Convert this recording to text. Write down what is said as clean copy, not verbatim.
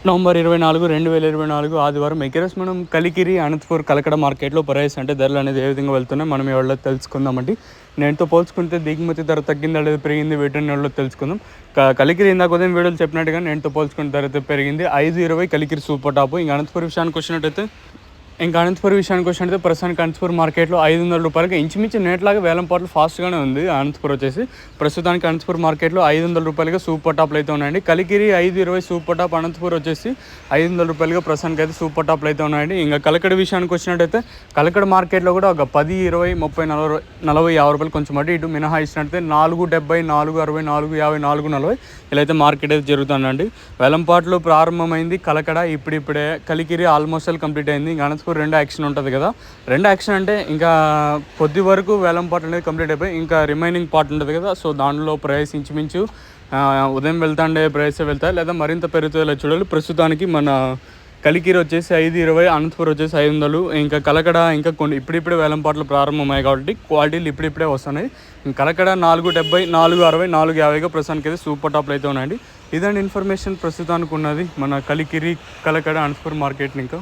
November 24, 2024 ఆదివారం acres మనం కలికిరి అనంతపూర్ కలకడ మార్కెట్లో ప్రైస్ అంటే ధరలు అనేది ఏ విధంగా వెళ్తున్నాయి మనం ఇవాళ తెలుసుకుందామండి. నేనుతో పోల్చుకుంటే దిగుమతి ధర తగ్గిందా లేదా పెరిగింది వీటిని వాళ్ళు తెలుసుకుందాం. కలికిరి ఇందాక ఉదయం వీడియోలు చెప్పినట్టుగా నేనుతో పోల్చుకుంటే ధర అయితే పెరిగింది 5.20 కలికిరి సూపర్ టాప్. ఇంకా అనంతపూర్ విషయానికి వచ్చినట్టయితే ప్రస్తుతానికి అనంతపూర్ మార్కెట్లో 500 రూపాయలకి ఇంచుమించు నేట్లాగా వేలం పాటలు ఫాస్ట్గానే ఉంది. అనంతపూర్ వచ్చేసి ప్రస్తుతానికి అనంతపూర్ మార్కెట్లో 500 రూపాయలుగా సూపర్ టాప్లు అయితే ఉన్నాయండి. కలికిరి 5.20 సూపర్ టాప్, అనంతపూర్ వచ్చేసి 500 రూపాయలుగా ప్రస్తుతానికి అయితే సూపర్ టాప్లు అయితే ఉన్నాయండి. ఇంకా కలకడ విషయానికి వచ్చినట్టయితే కలకడ మార్కెట్లో కూడా ఒక 10, 20, 30, 40, 50 రూపాయలు కొంచెం అటు ఇటు మినహాయించినట్టయితే 4.70, 4.60, 4.50, 4.40 ఇలా అయితే మార్కెట్ అయితే జరుగుతుందండి. వేలంపాట్లు ప్రారంభమైంది కలకడ ఇప్పుడిప్పుడే. కలికిరి ఆల్మోస్ట్ కంప్లీట్ అయింది. ఇంకా అనంతపూర్ 2 యాక్షన్ ఉంటుంది కదా, 2 యాక్షన్ అంటే ఇంకా కొద్ది వరకు వేలం పార్ట్ అనేది కంప్లీట్ అయిపోయి ఇంకా రిమైనింగ్ పార్ట్ ఉంటుంది కదా, సో దానిలో ప్రైస్ ఇంచుమించు ఉదయం వెళ్తాండే ప్రైస్ వెళ్తాయి లేదా మరింత పెరుగుతుందో చూడాలి. ప్రస్తుతానికి మన కలికిరి వచ్చేసి 5.20, అనంతపూర్ వచ్చేసి 500. ఇంకా కలకడ ఇంకా కొన్ని ఇప్పుడిప్పుడే వేలం పాటలు ప్రారంభమయ్యాయి కాబట్టి క్వాలిటీలు ఇప్పుడిప్పుడే వస్తున్నాయి. కలకడ 4.70, 4.60, 4.50గా ప్రస్తుతానికి అయితే సూపర్ టాప్లు అయితే ఉన్నాయండి. ఇదండి ఇన్ఫర్మేషన్ ప్రస్తుతానికి ఉన్నది మన కలికిరి కలకడ అనంతపూర్ మార్కెట్ని. ఇంకా